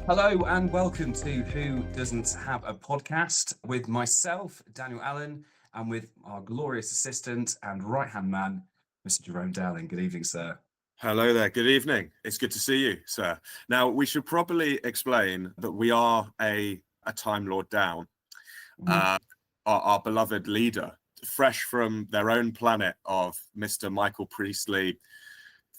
Hello and welcome to Who Doesn't Have a Podcast with myself, Daniel Allen, and with our glorious assistant and right-hand man, Mr. Jerome Dowling. Good evening, sir. Hello there. Good evening. It's good to see you, sir. Now, we should probably explain that we are a Time Lord down. Our beloved leader, fresh from their own planet of Mr. Michael Priestley,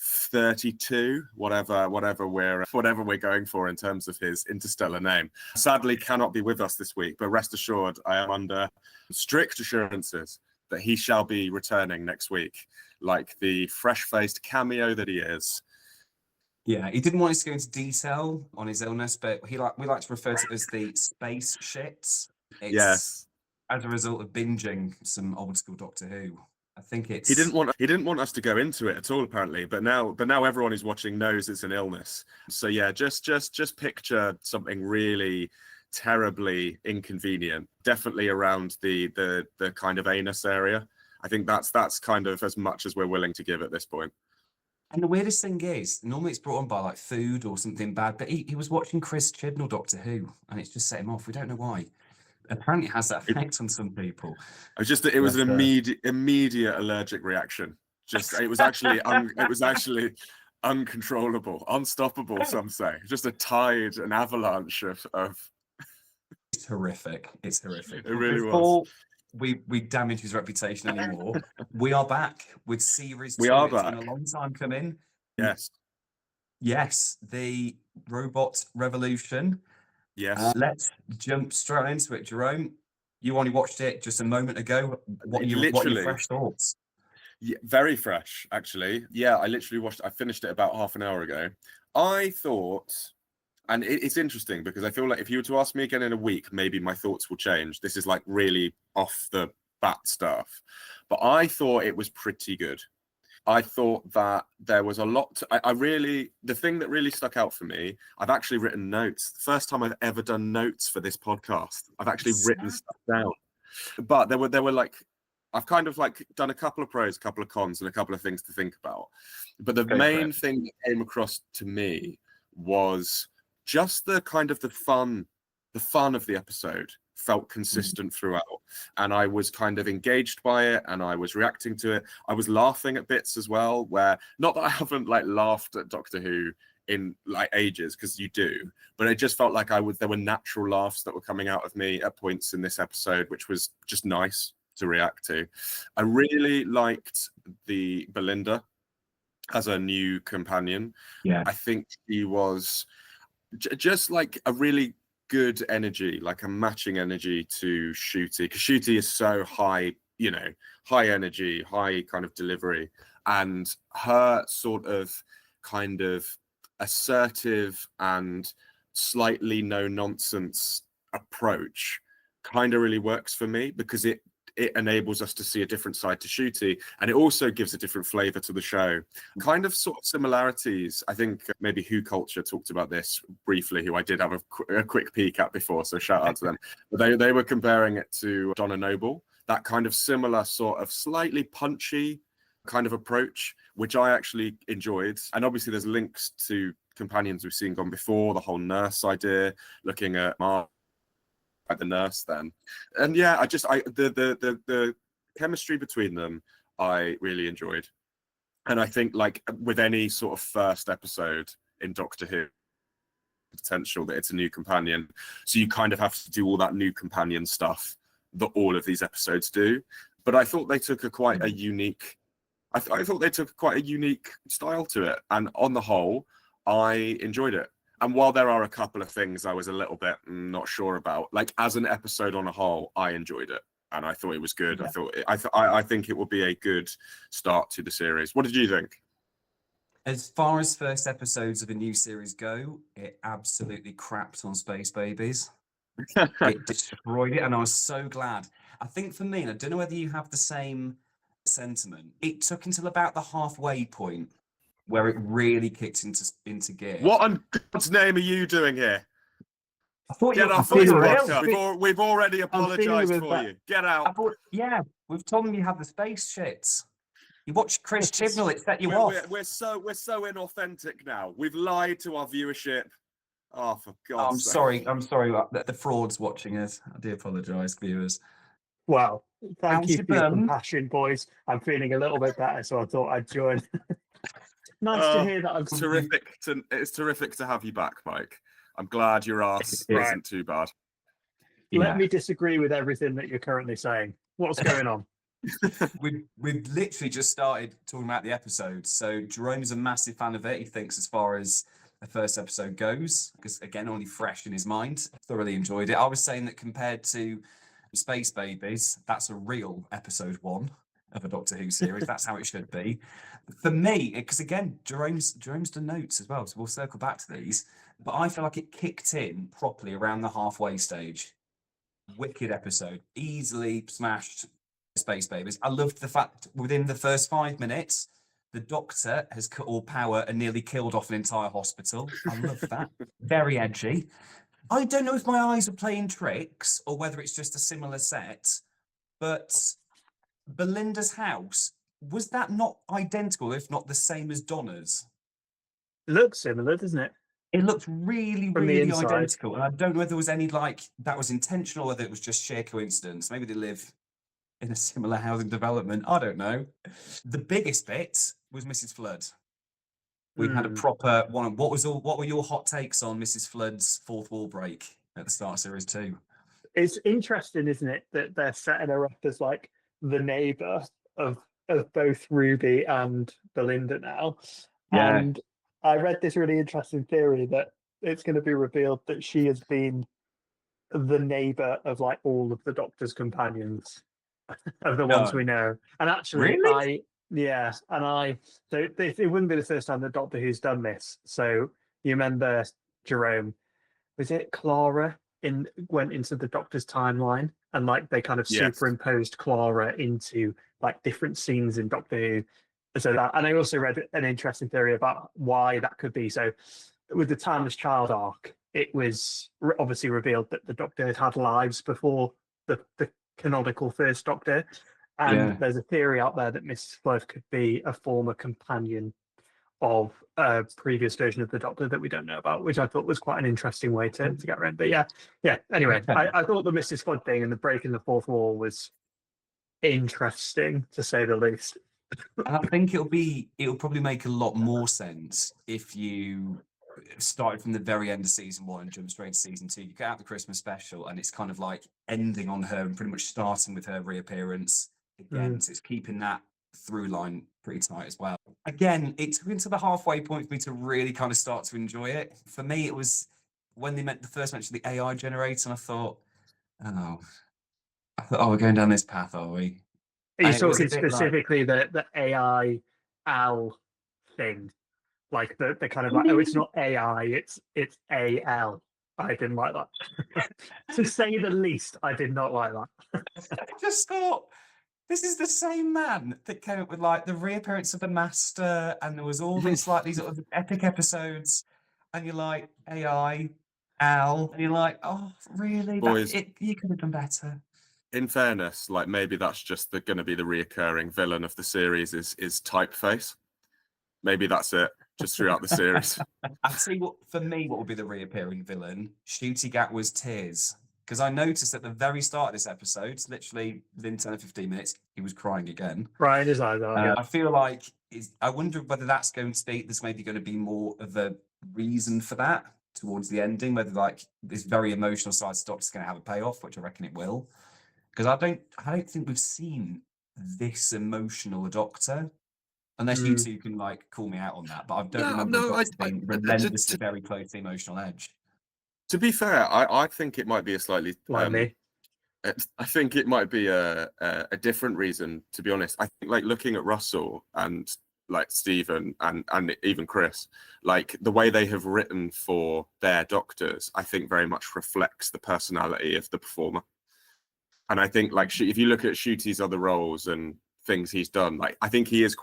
32, whatever we're going for in terms of his interstellar name, sadly cannot be with us this week, but rest assured I am under strict assurances that he shall be returning next week, like the fresh-faced cameo that he is. Yeah, he didn't want us to go into detail on his illness, but we like to refer to it as the space shits. It's Yes, as a result of binging some old school Doctor Who. I think it's he didn't want us to go into it at all, apparently, but now everyone who's watching knows it's an illness. So yeah, just picture something really terribly inconvenient, definitely around the kind of anus area. I think that's kind of as much as we're willing to give at this point. And the weirdest thing is, normally it's brought on by like food or something bad, but he was watching Chris Chibnall Doctor Who, and it's just set him off. We don't know why. Apparently, it has that effect on some people. It was an immediate allergic reaction. It was actually uncontrollable, unstoppable. Some say just a tide, an avalanche of. It's horrific. It's horrific. It really was. We damage his reputation anymore. We are back with series 2. We are It's back. been a long time coming. Yes, the robot revolution. yes. Let's jump straight into it, Jerome. You only watched it just a moment ago. What are your fresh thoughts? Yeah, very fresh, actually. Yeah, I finished it about half an hour ago. I thought, and it's interesting because I feel like if you were to ask me again in a week, maybe my thoughts will change. This is like really off the bat stuff. But I thought it was pretty good. I thought that there was a lot. The thing that really stuck out for me, I've actually written notes. The first time I've ever done notes for this podcast. I've actually written stuff down. But there were like, I've kind of like done a couple of pros, a couple of cons, and a couple of things to think about. But the main thing that came across to me was just the kind of the fun of the episode felt consistent throughout, and I was kind of engaged by it, and I was reacting to it. I was laughing at bits as well, where not that I haven't like laughed at Doctor Who in like ages, because you do, but it just felt like there were natural laughs that were coming out of me at points in this episode, which was just nice to react to. I really liked the Belinda as a new companion. Yeah, I think she was just like a really good energy, like a matching energy to Ncuti, because Ncuti is so high, high energy, high kind of delivery, and her sort of kind of assertive and slightly no nonsense approach kind of really works for me, because it enables us to see a different side to Ncuti, and it also gives a different flavor to the show. Kind of sort of similarities. I think maybe Who Culture talked about this briefly, who I did have a quick peek at before, so shout out to them. But they were comparing it to Donna Noble, that kind of similar sort of slightly punchy kind of approach, which I actually enjoyed. And obviously there's links to companions we've seen gone before, the whole nurse idea, looking at Mark at the nurse then. And yeah, the chemistry between them I really enjoyed. And I think, like with any sort of first episode in Doctor Who, potential that it's a new companion, so you kind of have to do all that new companion stuff that all of these episodes do. But I thought they took quite a unique style to it, and on the whole I enjoyed it. And while there are a couple of things I was a little bit not sure about, like as an episode on a whole, I enjoyed it and I thought it was good. Yeah. I think it will be a good start to the series. What did you think? As far as first episodes of a new series go, it absolutely crapped on Space Babies. It destroyed it, and I was so glad. I think for me, and I don't know whether you have the same sentiment, it took until about the halfway point where it really kicked into gear. What on God's name are you doing here? I thought Get off this podcast. We've already apologised for you. Get out. We've told them you have the space shits. You watched Chris Chibnall, it set you off. We're so inauthentic now. We've lied to our viewership. Oh, for I'm God's sake. sorry. I'm sorry. The fraud's watching us. I do apologise, viewers. Well, thank How's you your for your bum? compassion, boys. I'm feeling a little bit better, so I thought I'd join. Nice to hear that. It's terrific to have you back, Mike. I'm glad your ass Right. isn't too bad. Let me disagree with everything that you're currently saying. What's going on? We've literally just started talking about the episode. So Jerome's a massive fan of it. He thinks as far as the first episode goes, because again, only fresh in his mind. Thoroughly enjoyed it. I was saying that compared to Space Babies, that's a real episode 1 of a Doctor Who series. That's how it should be. For me, because again, Jerome's done notes as well, so we'll circle back to these. But I feel like it kicked in properly around the halfway stage. Wicked episode, easily smashed Space Babies. I loved the fact within the first 5 minutes, the Doctor has cut all power and nearly killed off an entire hospital. I love that. Very edgy. I don't know if my eyes are playing tricks or whether it's just a similar set, but Belinda's house, was that not identical, if not the same as Donna's? Looks similar, doesn't it? It looked really, From the really inside. identical. And I don't know whether there was any that was intentional or whether it was just sheer coincidence. Maybe they live in a similar housing development. I don't know. The biggest bit was Mrs. Flood. We had a proper one. What were your hot takes on Mrs. Flood's fourth wall break at the start of series 2? It's interesting, isn't it, that they're setting her up as like the neighbour of both Ruby and Belinda now. Yeah. And I read this really interesting theory that it's going to be revealed that she has been the neighbour of like all of the Doctor's companions, of the ones No. we know. And actually, Really? so it wouldn't be the first time that Doctor Who's done this. So you remember Jerome, was it Clara went into the Doctor's timeline and like they kind of Yes. superimposed Clara into like different scenes in Doctor Who. So that, and I also read an interesting theory about why that could be. So with the Timeless Child arc, it was obviously revealed that the Doctor had had lives before the canonical first Doctor. And there's a theory out there that Mrs. Flood could be a former companion of a previous version of the Doctor that we don't know about, which I thought was quite an interesting way to get around. But yeah. Anyway, I thought the Mrs. Flood thing and the breaking the fourth wall was interesting, to say the least. And I think it'll probably make a lot more sense if you started from the very end of season 1 and jump straight to season 2. You get out the Christmas special and it's kind of like ending on her and pretty much starting with her reappearance again. So it's keeping that through line pretty tight as well. Again, it took into the halfway point for me to really kind of start to enjoy it. For me, it was when they first mentioned the AI generator, and I thought, oh, we're going down this path, are we? Are you talking specifically the AI Al thing? Like the kind of like, oh, it's not AI, it's AL. I didn't like that. To say the least, I did not like that. I just thought, this is the same man that came up with like the reappearance of the Master, and there was all this like these sort of epic episodes, and you're like AI, Al, and you're like, oh, really? Boys. You could have done better. In fairness, like maybe that's just going to be the reoccurring villain of the series is Typeface. Maybe that's it, just throughout the series. I'll tell you what, for me, what would be the reappearing villain? Ncuti Gatwa's tears. Because I noticed at the very start of this episode, literally within 10 or 15 minutes, he was crying again. Crying his eyes out. I feel like, I wonder whether that's going to be, there's maybe going to be more of a reason for that towards the ending, whether like this very emotional side of Doctor's going to have a payoff, which I reckon it will. Because I don't think we've seen this emotional a Doctor. Unless you two can like call me out on that, but I don't remember being relentlessly very close to the emotional edge. To be fair, I think it might be a slightly like me. I think it might be a different reason. To be honest, I think like looking at Russell and like Stephen and even Chris, like the way they have written for their Doctors, I think very much reflects the personality of the performer. And I think like if you look at Ncuti's other roles and things he's done, like I think he's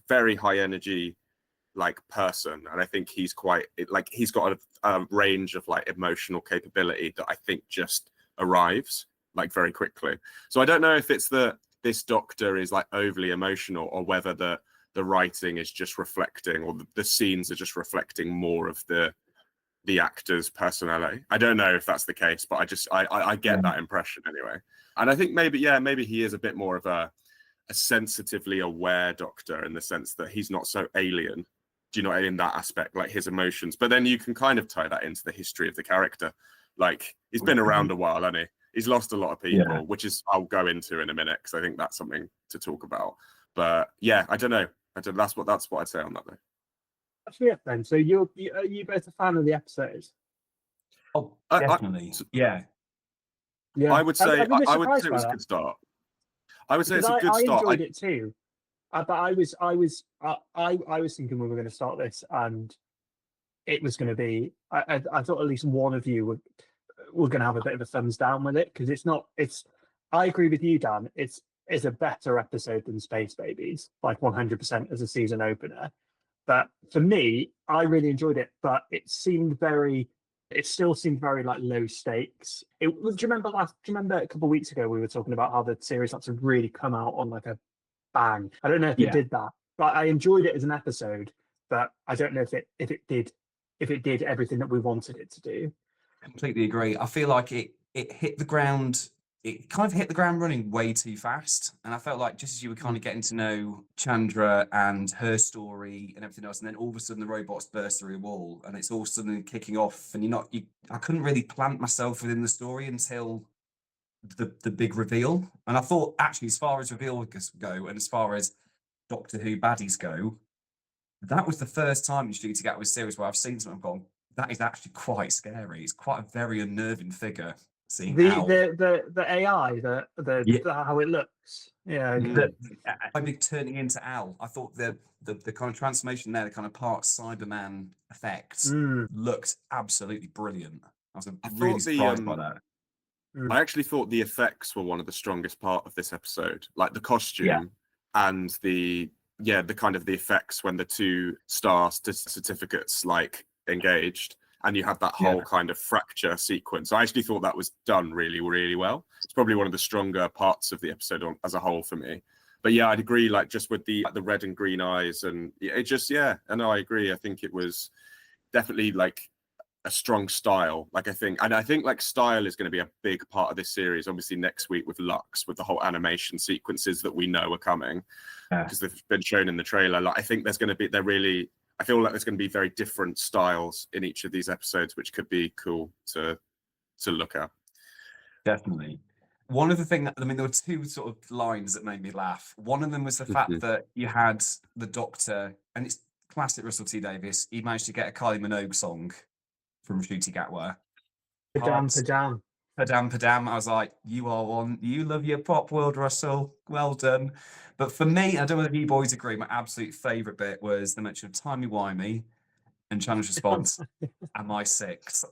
very high energy like person, and I think he's quite like he's got a range of like emotional capability that I think just arrives like very quickly. So I don't know if it's that this Doctor is like overly emotional or whether the writing is just reflecting or the scenes are just reflecting more of the the actor's personality. I don't know if that's the case, but I get that impression anyway. And I think maybe he is a bit more of a sensitively aware Doctor, in the sense that he's not so alien. Do you know, in that aspect, like his emotions? But then you can kind of tie that into the history of the character. Like, he's been around a while, hasn't he? He's lost a lot of people, which is I'll go into in a minute, because I think that's something to talk about. But yeah, I don't know. That's what I'd say on that though. Yeah, then. So are you both a fan of the episode? Oh, definitely. Yeah. I would say it was surprised a by that. good start. I would say it's a Because good I start. enjoyed it too. But I was thinking we were going to start this, and it was going to be. I thought at least one of you were going to have a bit of a thumbs down with it, because it's not. It's. I agree with you, Dan. It's a better episode than Space Babies, like 100% as a season opener. But for me, I really enjoyed it. But it still seemed very like low stakes. Do you remember a couple of weeks ago we were talking about how the series had to really come out on like a bang? I don't know if it did that, but I enjoyed it as an episode. But I don't know if it did everything that we wanted it to do. Completely agree. I feel like it hit the ground. It kind of hit the ground running way too fast. And I felt like just as you were kind of getting to know Chandra and her story and everything else, and then all of a sudden the robots burst through a wall and it's all suddenly kicking off, and I couldn't really plant myself within the story until the big reveal. And I thought, actually, as far as reveals go and as far as Doctor Who baddies go, that was the first time in Ncuti Gatwa's series where I've seen something and gone, that is actually quite scary. It's quite a very unnerving figure. The AI, how it looks, I think turning into Al. I thought the kind of transformation there, the kind of part Cyberman effect, looked absolutely brilliant. I was really surprised by that. I actually thought the effects were one of the strongest part of this episode, like the costume and the kind of the effects when the two star certificates like engaged. And you have that whole kind of fracture sequence. I actually thought that was done really, really well. It's probably one of the stronger parts of the episode as a whole for me. But yeah, I'd agree, like just with the red and green eyes, and it just, and I agree. I think it was definitely like a strong style. Like I think like style is going to be a big part of this series. Obviously next week with Lux, with the whole animation sequences that we know are coming, because they've been shown in the trailer. Like I think there's going to be, I feel like there's going to be very different styles in each of these episodes, which could be cool to look at. Definitely. One of the things, there were two sort of lines that made me laugh. One of them was the fact that you had the Doctor, and it's classic Russell T Davies, he managed to get a Kylie Minogue song from Ncuti Gatwa. Padam Padam. Padam Padam. I was like, you are one. You love your pop world, Russell. Well done. But for me, I don't know if you boys agree, my absolute favourite bit was the mention of Timey Wimey and Chandra's response, am I six?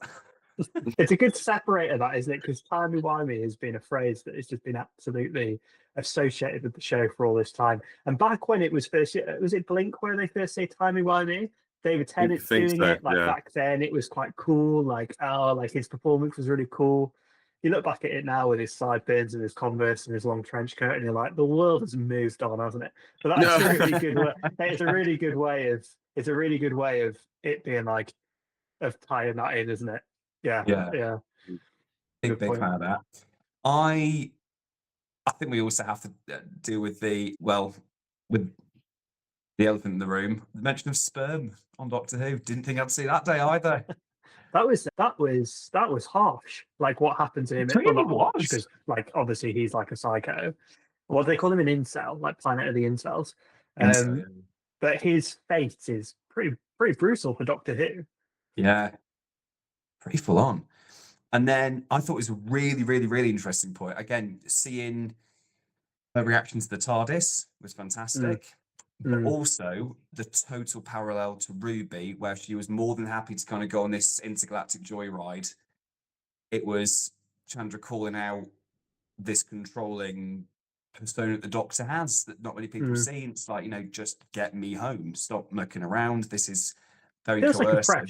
It's a good separator, that, isn't it? Because Timey Wimey has been a phrase that has just been absolutely associated with the show for all this time. And back when it was first, was it Blink where they first say Timey Wimey? David Tennant's doing it. Back then, it was quite cool. Like his performance was really cool. You look back at it now with his sideburns and his Converse and his long trench coat, and you're like, the world has moved on, hasn't it? But that's a really good way. It's a really good way of it being like, of tying that in, isn't it? Yeah. Big fan of that. I think we also have to deal with the elephant in the room. The mention of sperm on Doctor Who. Didn't think I'd see that day either. That was harsh. Like what happened to him? It really was, because like obviously he's like a psycho. Well, they call him an incel, like Planet of the Incels. But his fate is pretty brutal for Doctor Who. Yeah, pretty full on. And then I thought it was a really, really, really interesting point. Again, seeing her reaction to the TARDIS was fantastic. But also the total parallel to Ruby, where she was more than happy to kind of go on this intergalactic joyride. It was Chandra calling out this controlling persona that the Doctor has that not many people see. It's like, just get me home. Stop mucking around. This is very feels coercive. Like a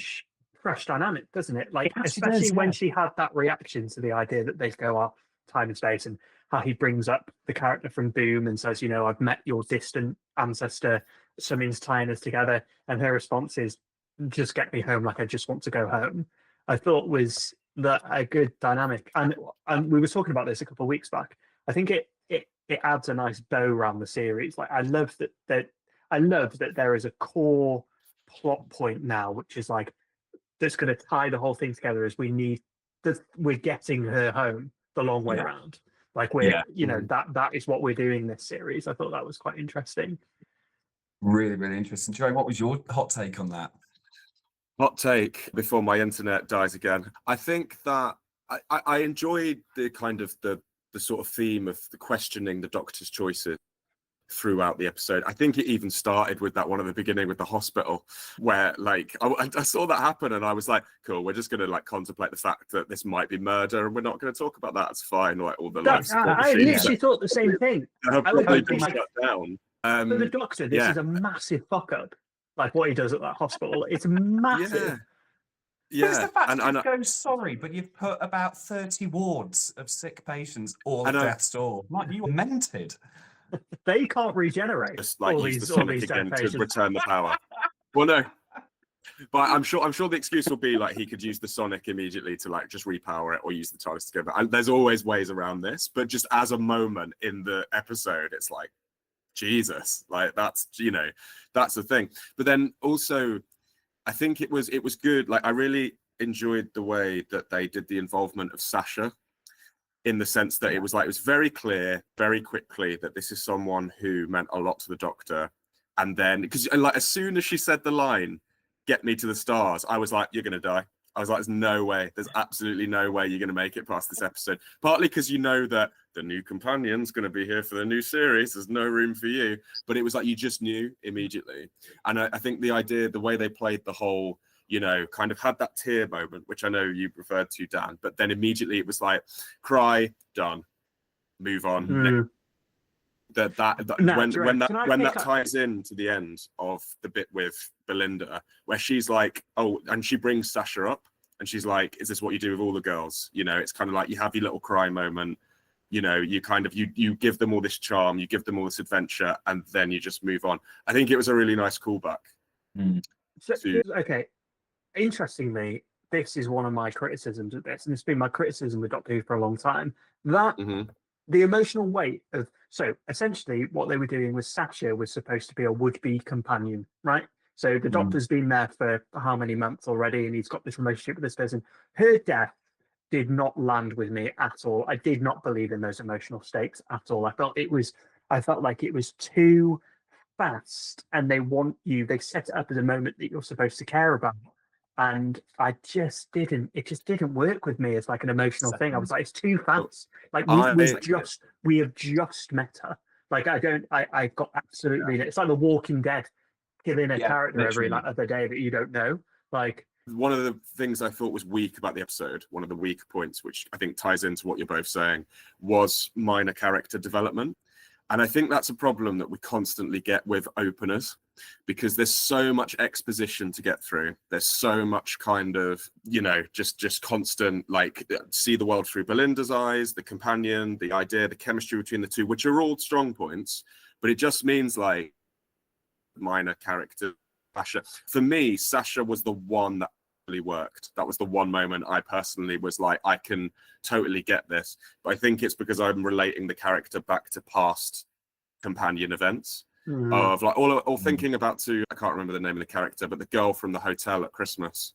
fresh dynamic, doesn't it? Like especially when she had that reaction to the idea that they go off time and space, and how he brings up the character from Boom and says, I've met your distant ancestor, something's tying us together. And her response is, just get me home, like I just want to go home, I thought was that a good dynamic. And we were talking about this a couple of weeks back. I think it adds a nice bow around the series. Like I love that there is a core plot point now, which is like that's going to tie the whole thing together. Is we're getting her home the long way around. Like that is what we're doing this series. I thought that was quite interesting. Really, really interesting. Jerome, what was your hot take on that? Hot take before my internet dies again. I think that I enjoyed the kind of the sort of theme of the questioning the Doctor's choices throughout the episode. I think it even started with that one at the beginning with the hospital, where like I saw that happen and I was like, cool, we're just gonna like contemplate the fact that this might be murder and we're not going to talk about that. It's fine. Like all the I literally thought the same thing. Probably been shut down. For the Doctor, this is a massive fuck up. Like what he does at that hospital, it's massive. But it's the fact that you go sorry, but you've put about 30 wards of sick patients all at death's door. Like you were mented. They can't regenerate. Just like use the Sonic again to return the power. Well, no, but I'm sure the excuse will be like he could use the Sonic immediately to like just repower it or use the TARDIS to go back. There's always ways around this, but just as a moment in the episode, it's like Jesus, like that's that's the thing. But then also, I think it was good. Like I really enjoyed the way that they did the involvement of Sasha. In the sense that it was very clear, very quickly that this is someone who meant a lot to the Doctor. And then, because like as soon as she said the line, "Get me to the stars," I was like, "You're gonna die." I was like, "There's no way. There's absolutely no way you're gonna make it past this episode." Partly because you know that the new companion's gonna be here for the new series. There's no room for you. But it was like you just knew immediately. And I think the way they played the whole, kind of had that tear moment, which I know you referred to, Dan, but then immediately it was like, cry, done, move on. When that ties in to the end of the bit with Belinda, where she's like, oh, and she brings Sasha up, and she's like, is this what you do with all the girls? It's kind of like you have your little cry moment. You kind of you give them all this charm, you give them all this adventure, and then you just move on. I think it was a really nice callback. Okay. Interestingly, this is one of my criticisms of this, and it's been my criticism with Doctor Who for a long time, that the emotional weight of, so essentially what they were doing was Sasha was supposed to be a would-be companion, right? So the Doctor's been there for how many months already, and he's got this relationship with this person. Her death did not land with me at all. I did not believe in those emotional stakes at all. I felt like it was too fast, and they set it up as a moment that you're supposed to care about. And it just didn't work with me as like an emotional thing. I was like, it's too fast. Like we have just met her. Like I got absolutely, it's like The Walking Dead killing a character every other day that you don't know. Like one of the things I thought was weak about the episode, one of the weak points, which I think ties into what you're both saying, was minor character development. And I think that's a problem that we constantly get with openers, because there's so much exposition to get through. There's so much kind of, just constant, like, see the world through Belinda's eyes, the companion, the idea, the chemistry between the two, which are all strong points. But it just means like minor character. Sasha, for me, Sasha was the one that really worked. That was the one moment I personally was like, I can totally get this. But I think it's because I'm relating the character back to past companion events of like, or thinking about I can't remember the name of the character, but the girl from the hotel at Christmas,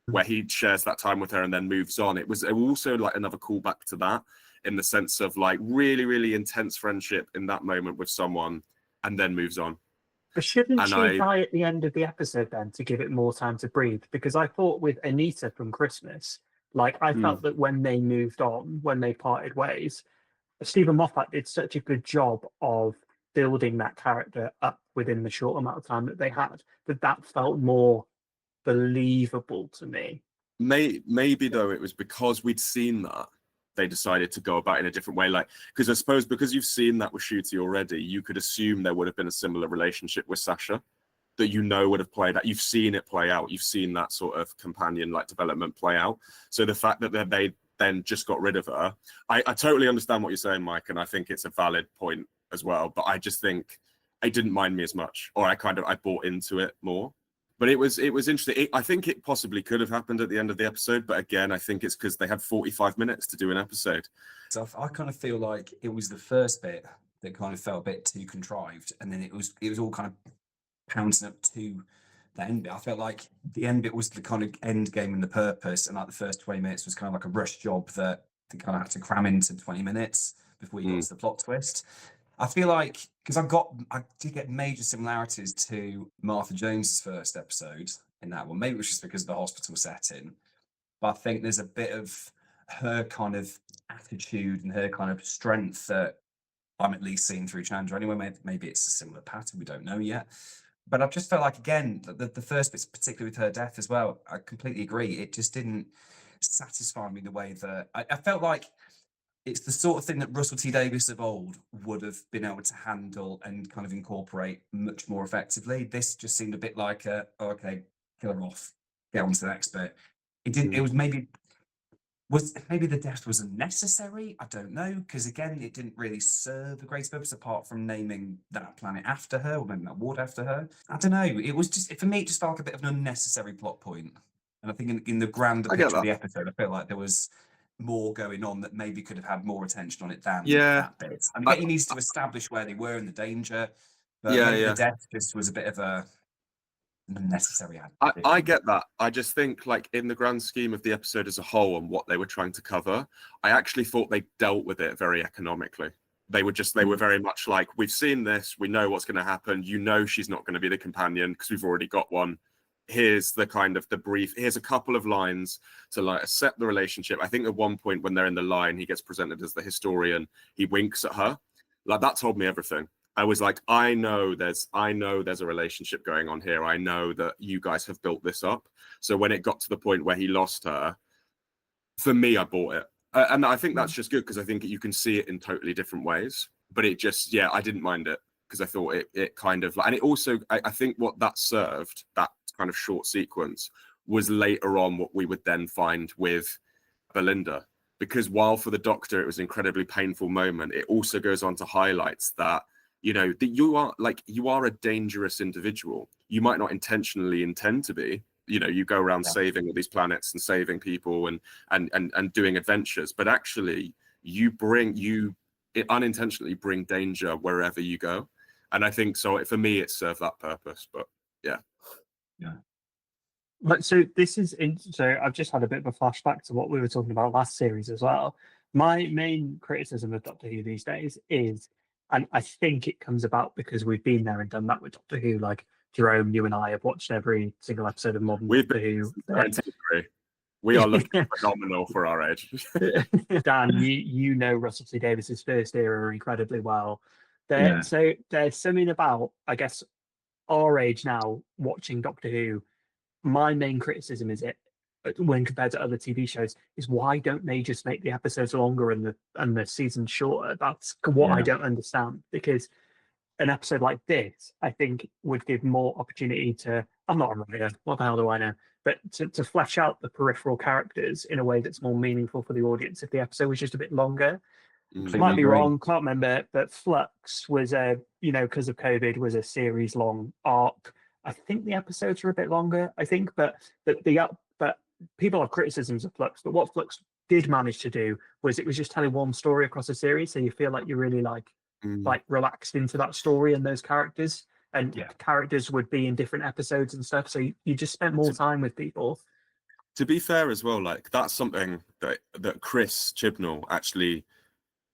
where he shares that time with her and then moves on. It was also like another callback to that, in the sense of like really, really intense friendship in that moment with someone and then moves on. But shouldn't she die at the end of the episode then to give it more time to breathe? Because I thought with Anita from Christmas, like I felt that when they moved on, when they parted ways, Stephen Moffat did such a good job of building that character up within the short amount of time that they had, that felt more believable to me. Maybe though it was because we'd seen that, they decided to go about it in a different way. Like, because I suppose because you've seen that with Ncuti already, you could assume there would have been a similar relationship with Sasha that would have played out. You've seen it play out. You've seen that sort of companion like development play out. So the fact that they then just got rid of her, I totally understand what you're saying, Mike, and I think it's a valid point as well. But I just think it didn't mind me as much, or I bought into it more. But it was interesting. I think it possibly could have happened at the end of the episode, but again, I think it's because they had 45 minutes to do an episode. So I kind of feel like it was the first bit that kind of felt a bit too contrived, and then it was all kind of pouncing up to the end bit. I felt like the end bit was the kind of end game and the purpose, and like the first 20 minutes was kind of like a rush job that they kind of had to cram into 20 minutes before you got to the plot twist. I feel like, because I did get major similarities to Martha Jones's first episode in that one. Maybe it was just because of the hospital setting, but I think there's a bit of her kind of attitude and her kind of strength that I'm at least seeing through Chandra. Anyway, maybe it's a similar pattern. We don't know yet. But I've just felt like, again, the first bit's particularly with her death as well. I completely agree. It just didn't satisfy me the way that I felt like it's the sort of thing that Russell T Davies of old would have been able to handle and kind of incorporate much more effectively. This just seemed a bit like okay, kill her off, get on to the next bit. It didn't. It was maybe the death was unnecessary. I don't know, because again, it didn't really serve a great purpose apart from naming that planet after her or naming that ward after her. I don't know. It was just, for me, it just felt like a bit of an unnecessary plot point. And I think in the grander picture of the episode, I felt like there was more going on that maybe could have had more attention on it than that bit. I mean, he needs to establish where they were and the danger, but the death just was a bit of an unnecessary. I get that. I just think, like, in the grand scheme of the episode as a whole and what they were trying to cover, I actually thought they dealt with it very economically. They were very much like, we've seen this, we know what's going to happen. You know, she's not going to be the companion because we've already got one. Here's the kind of the brief. Here's a couple of lines to like set the relationship. I think at one point when they're in the line, he gets presented as the historian. He winks at her. Like, that told me everything. I was like, I know there's a relationship going on here. I know that you guys have built this up. So when it got to the point where he lost her, for me, I bought it. And I think that's just good, because I think you can see it in totally different ways. But it just, I didn't mind it, because I thought it kind of, and it also, I think what that served, that kind of short sequence, was later on what we would then find with Belinda. Because while for the Doctor it was an incredibly painful moment, it also goes on to highlight that, you know, that you are a dangerous individual. You might not intentionally intend to be. You know, you go around saving all these planets and saving people and doing adventures, but actually you unintentionally bring danger wherever you go. And I think so. For me, it served that purpose. But yeah. But so this is so I've just had a bit of a flashback to what we were talking about last series as well. My main criticism of Doctor Who these days is, and I think it comes about because we've been there and done that with Doctor Who. Like, Jerome, you and I have watched every single episode of modern Doctor Who. We are looking phenomenal for our age. Dan, you know Russell T Davies's first era incredibly well. So there's something about, I guess, our age now watching Doctor Who. My main criticism is when compared to other TV shows, is why don't they just make the episodes longer and the seasons shorter? That's what I don't understand, because an episode like this, I think, would give more opportunity to, I'm not a writer, what the hell do I know, but to flesh out the peripheral characters in a way that's more meaningful for the audience if the episode was just a bit longer. Might be wrong, can't remember, but Flux was because of COVID, was a series long arc. I think the episodes are a bit longer, but people have criticisms of Flux, but what Flux did manage to do was it was just telling one story across a series, so you feel like you're really like relaxed into that story and those characters, and characters would be in different episodes and stuff, so you just spent more time with people. To be fair as well, like, that's something that Chris Chibnall actually,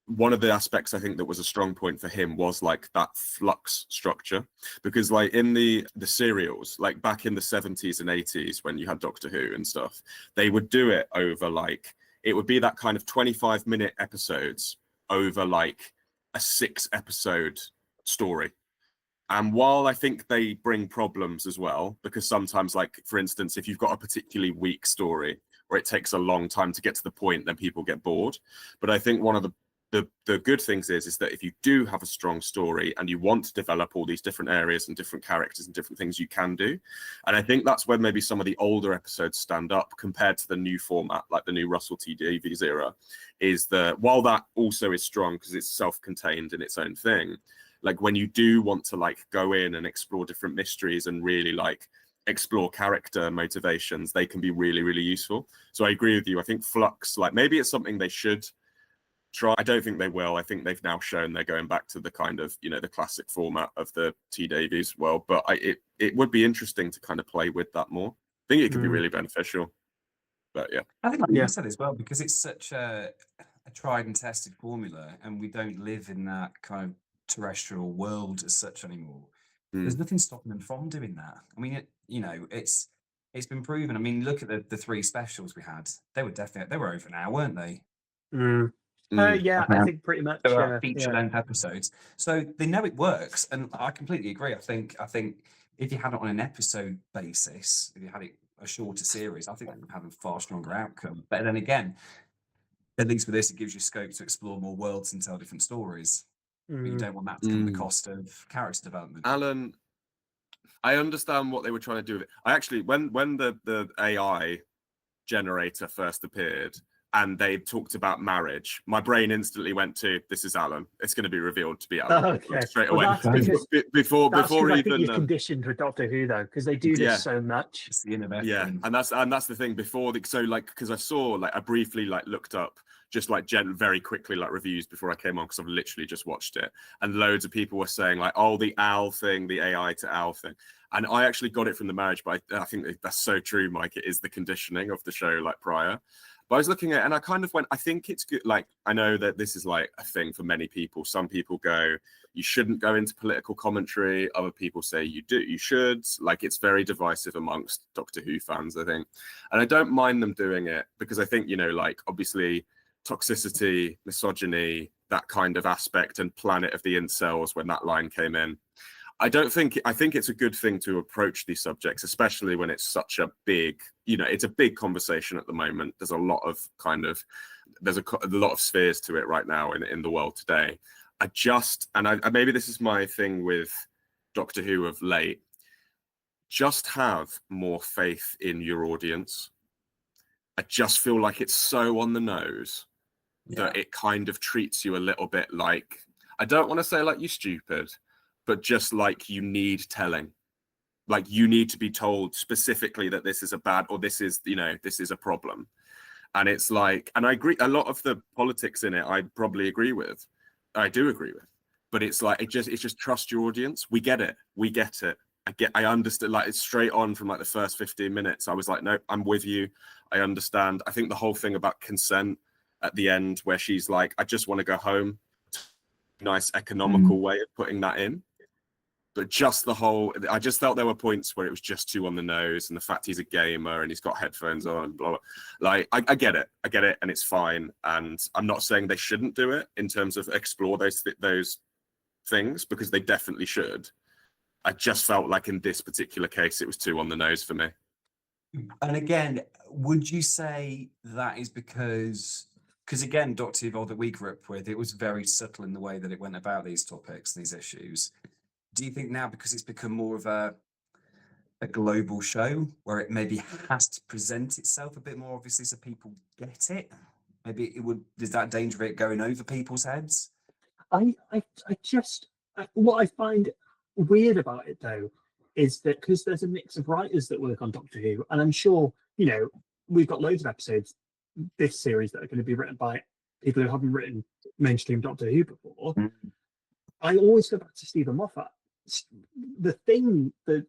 one of the aspects I think that was a strong point for him was like that flux structure, because like in the serials, like back in the 70s and 80s when you had Doctor Who and stuff, they would do it over like, it would be that kind of 25-minute episodes over like a 6-episode story. And while I think they bring problems as well, because sometimes, like, for instance, if you've got a particularly weak story or it takes a long time to get to the point, then people get bored. But I think one of the good things is that if you do have a strong story and you want to develop all these different areas and different characters and different things, you can do. And I think that's where maybe some of the older episodes stand up compared to the new format, like the new Russell T Davies era, is that while that also is strong because it's self-contained in its own thing, like when you do want to like go in and explore different mysteries and really like explore character motivations, they can be really, really useful. So I agree with you. I think Flux, like maybe it's something they should try. I don't think they will. I think they've now shown they're going back to the kind of, you know, the classic format of the T Davies world. But it would be interesting to kind of play with that more. I think it could be really beneficial. But yeah. I think like you said as well, because it's such a tried and tested formula, and we don't live in that kind of terrestrial world as such anymore. There's nothing stopping them from doing that. I mean, it's been proven. I mean, look at the 3 specials we had. They were over an hour, weren't they? Yeah, I think pretty much. They were feature-length episodes, so they know it works, and I completely agree. I think if you had it on an episode basis, if you had it a shorter series, I think that would have a far stronger outcome. But then again, at least with this, it gives you scope to explore more worlds and tell different stories. But you don't want that to come at the cost of character development. Alan, I understand what they were trying to do with it. I actually, when the AI generator first appeared and they talked about marriage, my brain instantly went to, this is Alan. It's going to be revealed to be Alan straight away. Before I even think you're conditioned with Doctor Who though, because they do this so much. It's the innovative. Yeah, and that's the thing. Because I saw I briefly looked up just very quickly reviews before I came on, because I've literally just watched it, and loads of people were saying oh, the owl thing, the AI to owl thing, and I actually got it from the marriage, but I think that's so true, Mike. It is the conditioning of the show prior. But I was looking at it and I kind of went, I think it's good. I know that this is a thing for many people. Some people go, you shouldn't go into political commentary. Other people say you should. It's very divisive amongst Doctor Who fans, I think. And I don't mind them doing it, because I think, obviously toxicity, misogyny, that kind of aspect, and Planet of the Incels, when that line came in. I think it's a good thing to approach these subjects, especially when it's such a big, it's a big conversation at the moment. There's a lot of a lot of spheres to it right now in the world today. Maybe this is my thing with Doctor Who of late, just have more faith in your audience. I just feel like it's so on the nose that it kind of treats you a little bit like, I don't want to say you're stupid, but just you need telling. You need to be told specifically that this is a bad, or this is a problem. And it's and I agree, a lot of the politics in it, I probably agree with. I do agree with. But it's it's just trust your audience. We get it. I understand, it's straight on from the first 15 minutes. I was no, I'm with you. I understand. I think the whole thing about consent at the end, where she's I just want to go home. Nice economical way of putting that in. But just I just felt there were points where it was just too on the nose, and the fact he's a gamer and he's got headphones on and blah, blah. I get it, and it's fine. And I'm not saying they shouldn't do it in terms of explore those things, because they definitely should. I just felt in this particular case, it was too on the nose for me. And again, would you say that is because again, Doctor Who that we grew up with, it was very subtle in the way that it went about these topics, these issues. Do you think now, because it's become more of a global show, where it maybe has to present itself a bit more obviously so people get it, maybe there's that danger of it going over people's heads? What I find weird about it though is that, because there's a mix of writers that work on Doctor Who, and I'm sure we've got loads of episodes this series that are going to be written by people who haven't written mainstream Doctor Who before. I always go back to Stephen Moffat. The thing that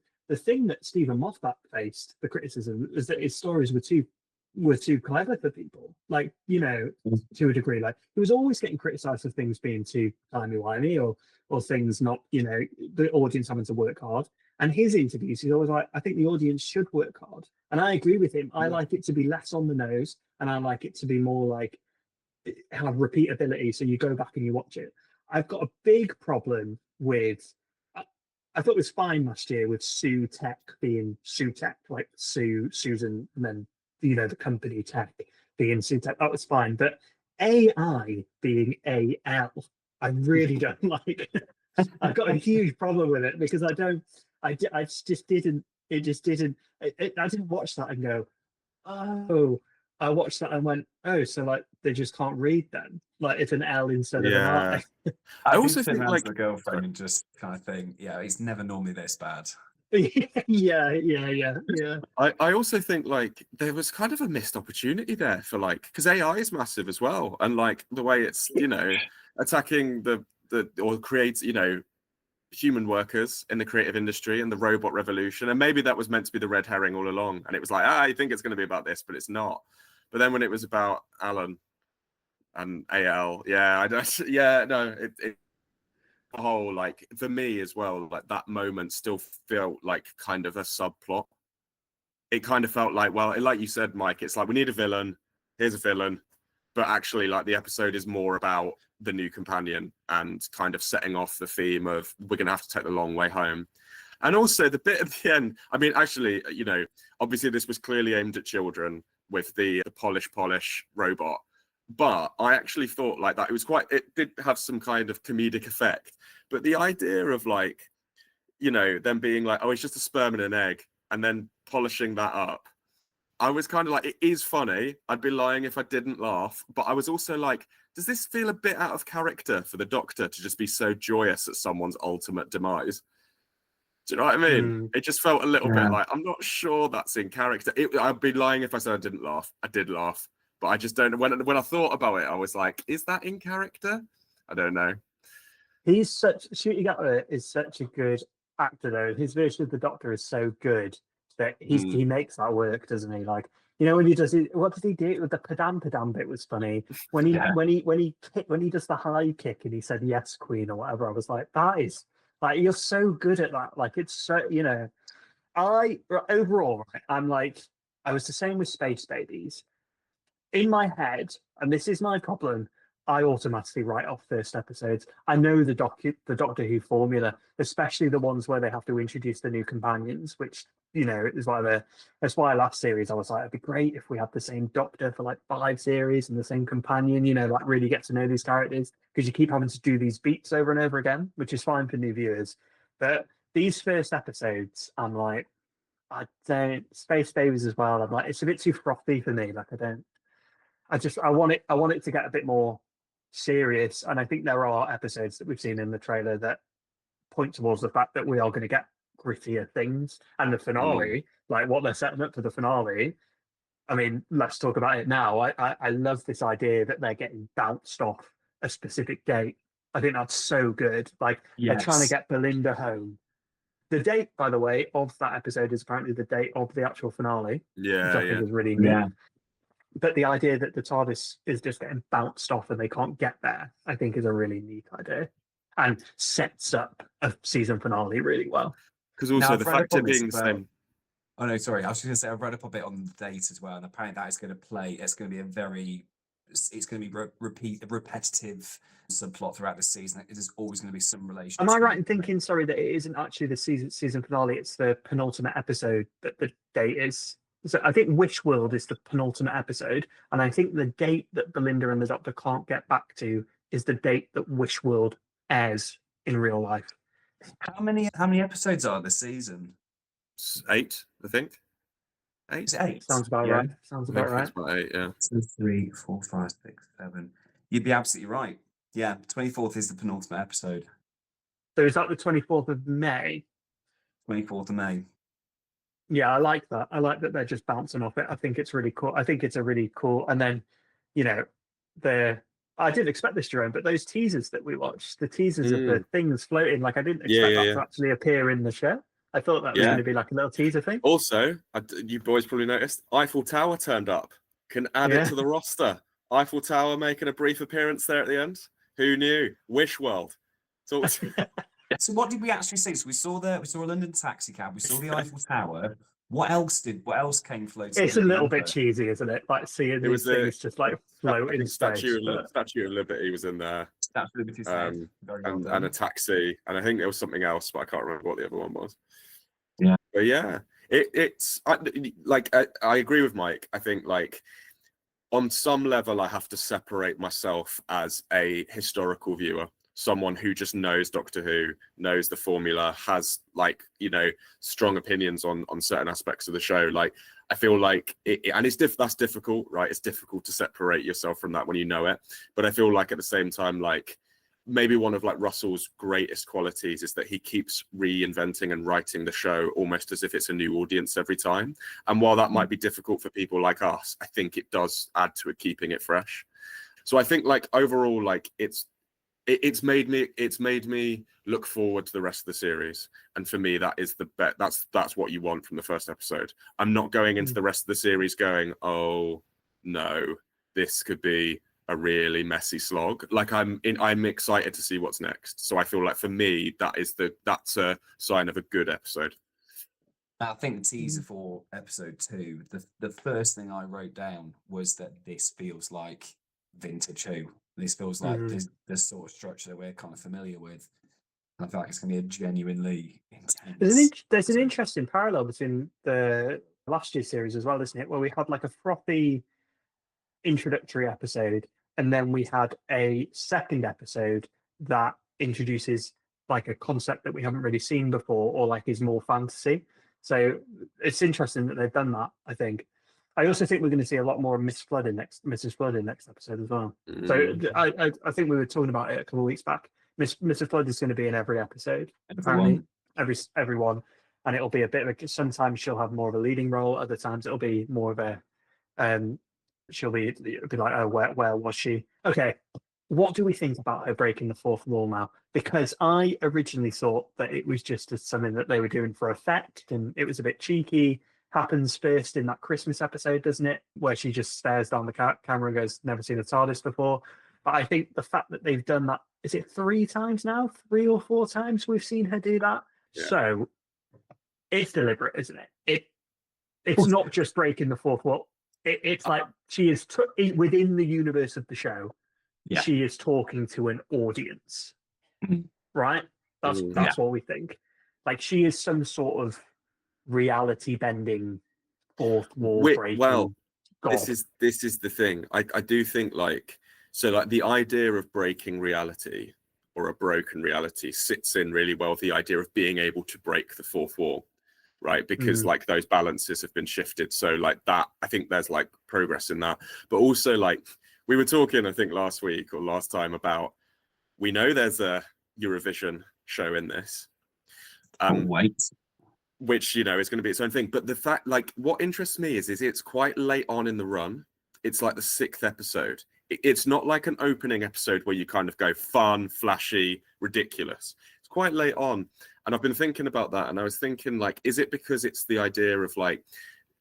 Stephen Moffat faced, the criticism, is that his stories were too clever for people. To a degree, he was always getting criticised for things being too timey-wimey, or things not, the audience having to work hard. And his interviews, he's always I think the audience should work hard. And I agree with him. I like it to be less on the nose, and I like it to be more have repeatability, so you go back and you watch it. I've got a big problem with, I thought it was fine last year with Sue Tech being Sue Tech, Susan, and then, the company Tech being Sue Tech. That was fine. But AI being AL, I really don't like. I've got a huge problem with it, because I didn't watch that and go, oh. I watched that and went, oh, so they just can't read then? It's an L instead of an I. I also think the girlfriend and just kind of think, it's never normally this bad. Yeah. I also think like there was kind of a missed opportunity there for like, because AI is massive as well, and like the way it's, you know, attacking the or creates, you know, human workers in the creative industry and the robot revolution. And maybe that was meant to be the red herring all along, and it was like, I think it's going to be about this, but it's not. But then when it was about Alan and AL, yeah, I don't, yeah, no, it the whole, like, for me as well, like that moment still felt like kind of a subplot. It kind of felt like, well, like you said, Mike, it's like we need a villain, here's a villain, but actually like the episode is more about the new companion and kind of setting off the theme of we're going to have to take the long way home. And also the bit at the end, I mean, actually, you know, obviously this was clearly aimed at children with the polish robot, but I actually thought like that it did have some kind of comedic effect. But the idea of like, you know, them being like, oh, it's just a sperm and an egg, and then polishing that up, I was kind of like, it is funny. I'd be lying if I didn't laugh. But I was also like, does this feel a bit out of character for the Doctor to just be so joyous at someone's ultimate demise? Do you know what I mean? It just felt a little bit like, I'm not sure that's in character. I'd be lying if I said I didn't laugh. I did laugh, but I just don't know. When I thought about it, I was like, is that in character? I don't know. Ncuti Gatwa is such a good actor though. His version of the Doctor is so good that he makes that work, doesn't he? Like, you know, when he does it, what did he do with the Padam Padam bit was funny. When he does the high kick and he said yes, Queen or whatever, I was like, that is like, you're so good at that. Like, it's so, you know, overall, right, I'm like, I was the same with Space Babies. In my head, and this is my problem, I automatically write off first episodes. I know the Doctor Who formula, especially the ones where they have to introduce the new companions, which, you know, is like that's why last series I was like, it'd be great if we had the same Doctor for like 5 series and the same companion, you know, like really get to know these characters, because you keep having to do these beats over and over again, which is fine for new viewers. But these first episodes, I'm like, I don't, Space Babies as well, I'm like, it's a bit too frothy for me. Like, I want it to get a bit more serious, and I think there are episodes that we've seen in the trailer that point towards the fact that we are going to get grittier things. And the finale, like what they're setting up for the finale, I mean, let's talk about it now. I love this idea that they're getting bounced off a specific date. I think that's so good. Like, they're trying to get Belinda home. The date, by the way, of that episode is apparently the date of the actual finale. Which I think is really neat. But the idea that the TARDIS is just getting bounced off and they can't get there, I think is a really neat idea, and sets up a season finale really well. Because also the fact of being the same. Oh no, sorry. I was just going to say I've read up a bit on the date as well, and apparently that is going to play. It's going to be it's going to be repetitive subplot throughout the season. It is always going to be some relation. Am I right in thinking, sorry, that it isn't actually the season finale? It's the penultimate episode that the date is. So I think Wish World is the penultimate episode, and I think the date that Belinda and the Doctor can't get back to is the date that Wish World airs in real life. How many episodes are this season? 8, I think. 8. Is it 8? Sounds about right. Sounds about right. About 8, yeah. 2, 3, 4, 5, 6, 7. You'd be absolutely right. Yeah, 24th is the penultimate episode. So is that the 24th of May? 24th of May. Yeah, I like that. I like that they're just bouncing off it. I think it's really cool. I think it's a really cool. And then, you know, I didn't expect this, Jerome, but those teasers that we watched, the teasers of the things floating, like I didn't expect that to actually appear in the show. I thought that was going to be like a little teaser thing. Also, you boys probably noticed, Eiffel Tower turned up. Can add it to the roster. Eiffel Tower making a brief appearance there at the end. Who knew? Wish World. So what did we actually see? So we saw a London taxi cab. We saw the Eiffel Tower. What else came floating? It's a little bit cheesy, isn't it? Like seeing these things just like float in space. Statue of Liberty was in there. Statue of Liberty, and a taxi, and I think there was something else, but I can't remember what the other one was. Yeah, but yeah, I agree with Mike. I think like on some level, I have to separate myself as a historical viewer. Someone who just knows Doctor Who, knows the formula, has like, you know, strong opinions on certain aspects of the show. Like, I feel like that's difficult, right? It's difficult to separate yourself from that when you know it. But I feel like at the same time, like, maybe one of like Russell's greatest qualities is that he keeps reinventing and writing the show almost as if it's a new audience every time. And while that might be difficult for people like us, I think it does add to it, keeping it fresh. So I think like overall, like it's made me look forward to the rest of the series. And for me, that is the bet. That's what you want from the first episode. I'm not going into the rest of the series going, oh no, this could be a really messy slog. Like I'm excited to see what's next. So I feel like for me, that's a sign of a good episode. I think the teaser for episode 2, the first thing I wrote down was that this feels like vintage Who. This feels like this sort of structure that we're kind of familiar with. And I feel like it's going to be a genuinely intense. There's an interesting parallel between the last year's series as well, isn't it? Where we had like a frothy introductory episode, and then we had a second episode that introduces like a concept that we haven't really seen before, or like is more fantasy. So it's interesting that they've done that, I think. I also think we're going to see a lot more of Mrs. Flood in next episode as well. So I think we were talking about it a couple of weeks back. Mrs. Flood is going to be in every episode, apparently, every one, and it'll be a bit of a. Sometimes she'll have more of a leading role. Other times it'll be more of a. It'll be like, oh, where was she? Okay, what do we think about her breaking the fourth wall now? Because I originally thought that it was just something that they were doing for effect, and it was a bit cheeky. Happens first in that Christmas episode, doesn't it? Where she just stares down the camera and goes, never seen a TARDIS before. But I think the fact that they've done that, is it 3 times now? 3 or 4 times we've seen her do that. Yeah. So it's deliberate, isn't it? It's not just breaking the fourth wall. It's like she is within the universe of the show. Yeah. She is talking to an audience, right? That's what we think. Like she is some sort of reality bending fourth wall breaking. Well, God. This is the thing. I do think like the idea of breaking reality or a broken reality sits in really well with the idea of being able to break the fourth wall, right? Because like those balances have been shifted. So like that, I think there's like progress in that. But also like we were talking, I think last week or last time about, we know there's a Eurovision show in this. Which, you know, is going to be its own thing. But the fact, like, what interests me is it's quite late on in the run. It's like the 6th episode. It's not like an opening episode where you kind of go fun, flashy, ridiculous. It's quite late on. And I've been thinking about that. And I was thinking, like, is it because it's the idea of, like,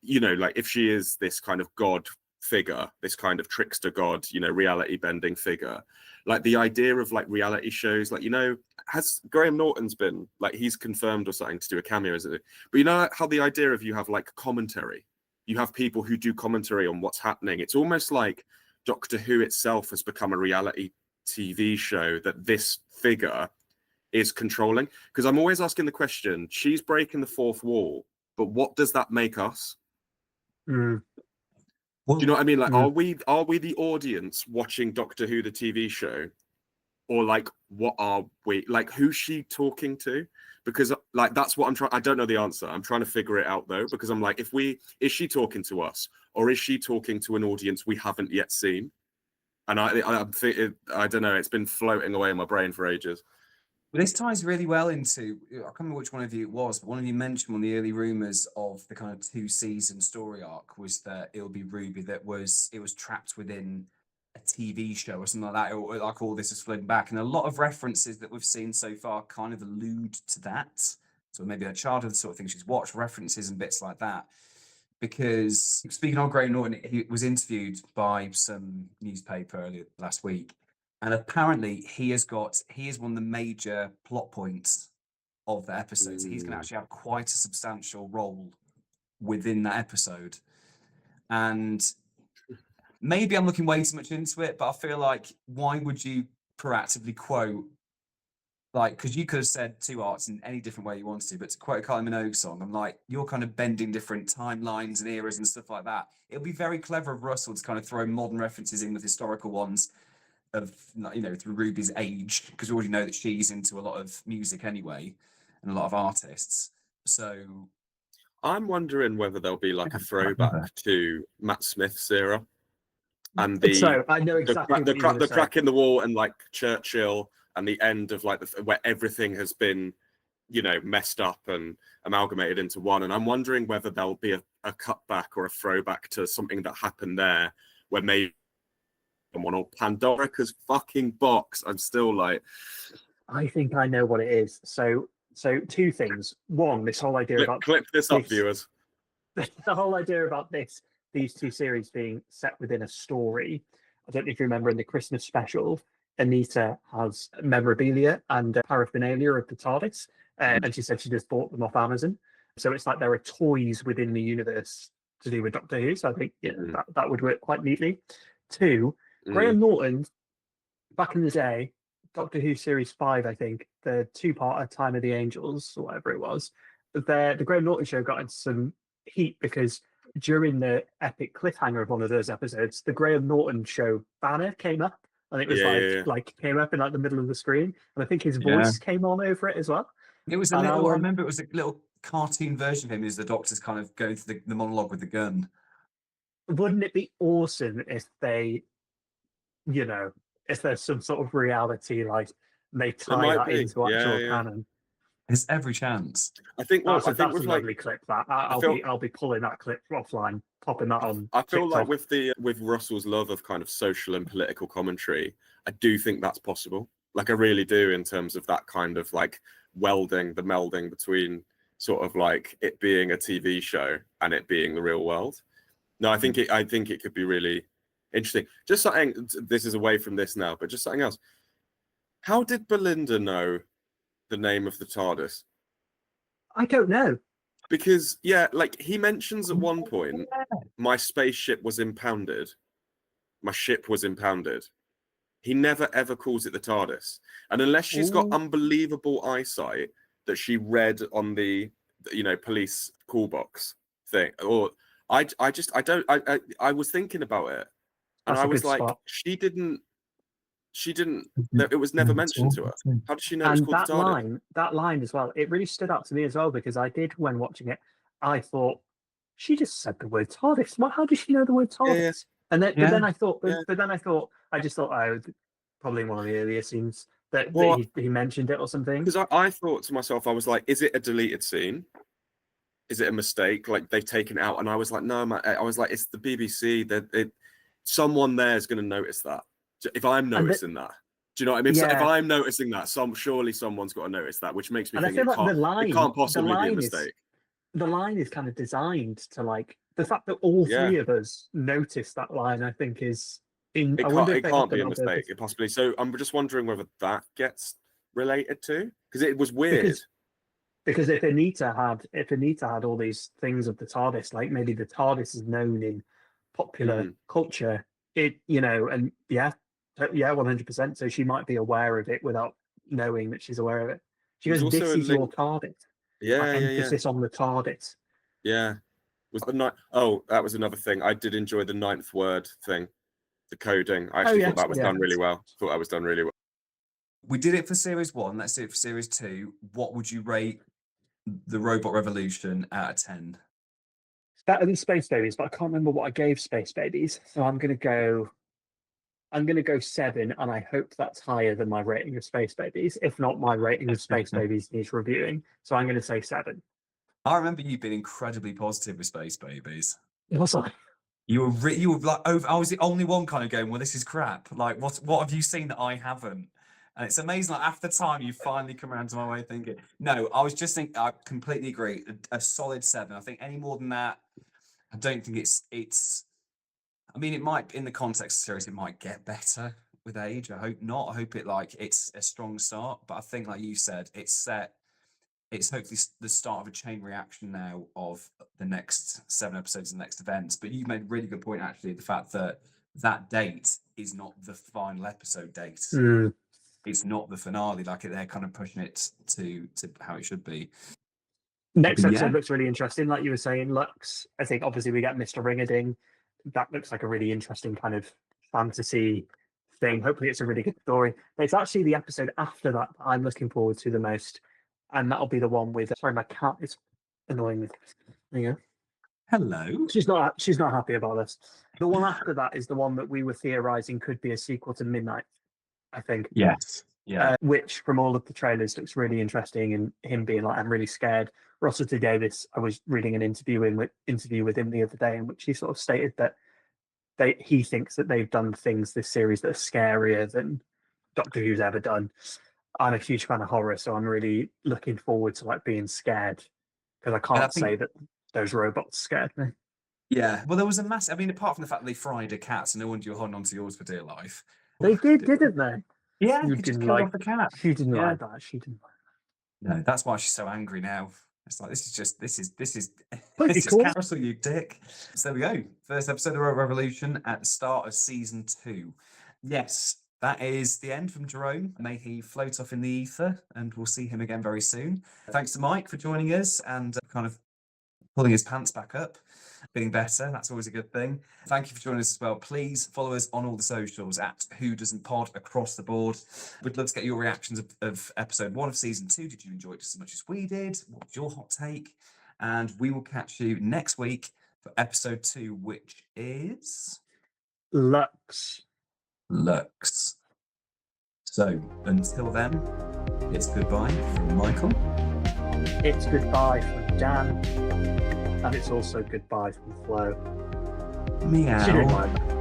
you know, like if she is this kind of god figure, this kind of trickster god, you know, reality bending figure, like the idea of like reality shows, like, you know, has Graham Norton's been like, he's confirmed or something to do a cameo, isn't it? But you know how the idea of you have like commentary, you have people who do commentary on what's happening. It's almost like Doctor Who itself has become a reality TV show that this figure is controlling. Because I'm always asking the question, she's breaking the fourth wall, but what does that make us? Well, do you know what I mean? Like, are we the audience watching Doctor Who, the TV show? Or like, what are we? Like, who's she talking to? Because like, that's what I'm trying. I don't know the answer. I'm trying to figure it out though, because I'm like, is she talking to us, or is she talking to an audience we haven't yet seen? And I don't know. It's been floating away in my brain for ages. Well, this ties really well into, I can't remember which one of you it was, but one of you mentioned one of the early rumours of the kind of 2-season story arc was that it'll be Ruby that was trapped within a TV show or something like that, or like all this is floating back. And a lot of references that we've seen so far kind of allude to that. So maybe her childhood, the sort of thing she's watched, references and bits like that. Because speaking of Graham Norton, he was interviewed by some newspaper earlier last week. And apparently he is one of the major plot points of the episode. So he's going to actually have quite a substantial role within that episode. And maybe I'm looking way too much into it, but I feel like, why would you proactively quote, like, because you could have said 2 arts in any different way you wanted to, but to quote a Kylie Minogue song, I'm like, you're kind of bending different timelines and eras and stuff like that. It'll be very clever of Russell to kind of throw modern references in with historical ones of, you know, through Ruby's age, because we already know that she's into a lot of music anyway and a lot of artists. So I'm wondering whether there'll be like a throwback to Matt Smith's era and the I know exactly the crack in the wall and like Churchill and the end of like where everything has been, messed up and amalgamated into one. And I'm wondering whether there'll be a cutback or a throwback to something that happened there, where maybe someone, or Pandora's fucking box. I'm still like, I think I know what it is. So two things. One, this whole idea about clip this up, viewers. The whole idea about these two series being set within a story. I don't know if you remember in the Christmas special, Anita has memorabilia and paraphernalia of the TARDIS, and she said she just bought them off Amazon. So it's like there are toys within the universe to do with Doctor Who. So I think that would work quite neatly. Two, Graham Norton, back in the day, Doctor Who Series 5, I think, the two-parter Time of the Angels, or whatever it was, the Graham Norton show got into some heat because during the epic cliffhanger of one of those episodes, the Graham Norton show banner came up, and it was like came up in like the middle of the screen, and I think his voice came on over it as well. It was I remember it was a little cartoon version of him as the Doctor's kind of going through the monologue with the gun. Wouldn't it be awesome if they, if there's some sort of reality, like they tie that into actual canon? There's every chance. I think. Well, that's a lovely clip. That I'll be pulling that clip offline, popping that on. I feel like with Russell's love of kind of social and political commentary, I do think that's possible. Like I really do, in terms of that kind of like the melding between sort of like it being a TV show and it being the real world. No, I think it could be really interesting. Just something. This is away from this now, but just something else. How did Belinda know the name of the TARDIS? I don't know. Because like he mentions at one point, my spaceship was impounded. My ship was impounded. He never ever calls it the TARDIS. And unless she's got unbelievable eyesight that she read on the police call box thing, or I was thinking about it, and I was like, spot. she didn't. It was never mentioned to her. How did she know? And that line as well, it really stood out to me as well, because I did, when watching it, I thought she just said the word TARDIS. How did she know the word TARDIS? Yeah. And then, but then I thought, I just thought, probably one of the earlier scenes that he mentioned it or something. Because I thought to myself, I was like, is it a deleted scene? Is it a mistake? Like they've taken it out? And I was like, no, I was like, it's the BBC. Someone there is going to notice that. If I'm noticing that, do you know what I mean? So if I'm noticing that, surely someone's got to notice that, which makes me think it can't possibly be a mistake. The line is kind of designed to, like, the fact that all three of us notice that line, I think is in. It can't be a mistake, possibly. So I'm just wondering whether that gets related to, because it was weird. Because if Anita had all these things of the TARDIS, like maybe the TARDIS is known in popular culture, 100%. So she might be aware of it without knowing that she's aware of it. She goes, "This is your TARDIS." Emphasis on the TARDIS. Yeah. That was another thing. I did enjoy the ninth word thing, the coding. I actually thought that was done really well. We did it for series 1. Let's do it for series 2. What would you rate the Robot Revolution out of 10? Better than Space Babies, but I can't remember what I gave Space Babies. So I'm gonna go 7, and I hope that's higher than my rating of Space Babies. If not, my rating of Space Babies needs reviewing. So I'm going to say 7. I remember you being incredibly positive with Space Babies. Was I? You were like, I was the only one kind of going, well, this is crap. Like, what have you seen that I haven't? And it's amazing. Like, after time, you finally come around to my way of thinking. No, I was just thinking. I completely agree. A solid 7. I think any more than that, I don't think it's. I mean, it might, in the context of the series, it might get better with age. I hope not. I hope it's a strong start. But I think, like you said, it's hopefully the start of a chain reaction now of the next 7 episodes and the next events. But you made a really good point, actually, the fact that date is not the final episode date. It's not the finale. Like, they're kind of pushing it to how it should be. Next episode looks really interesting. Like you were saying, Lux, I think obviously we get Mr. Ring-a-Ding. That looks like a really interesting kind of fantasy thing. Hopefully it's a really good story. But it's actually the episode after that I'm looking forward to the most. And that'll be the one with, sorry, my cat is annoying me. There you go. Hello. She's not happy about this. The one after that is the one that we were theorizing could be a sequel to Midnight, I think. Yes. Yeah. which from all of the trailers looks really interesting, and him being like, I'm really scared. Russell T Davies, I was reading an interview with him the other day in which he sort of stated that he thinks that they've done things this series that are scarier than Doctor Who's ever done. I'm a huge fan of horror, so I'm really looking forward to like being scared, because I can't say that those robots scared me. Yeah, well, there was a massive. I mean, apart from the fact that they fried a cat, so no wonder you're holding on to yours for dear life. They did, didn't they? Yeah, You he just didn't killed like off the cat. She didn't Yeah. like that. She didn't like No, that's why she's so angry now. It's like this is Pretty this cool. is cancel, you dick. So there we go. First episode of the Royal Revolution at the start of season 2. Yes, that is the end from Jerome. May he float off in the ether, and we'll see him again very soon. Thanks to Mike for joining us and kind of pulling his pants back up, being better. That's always a good thing. Thank you for joining us as well. Please follow us on all the socials at Who Doesn't Pod across the board. We'd love to get your reactions of episode 1 of season 2. Did you enjoy it just as much as we did? What was your hot take? And we will catch you next week for episode 2, which is Lux. So until then, it's goodbye from Michael. It's goodbye from Dan. And it's also goodbye from Flo. Meow. She didn't like that.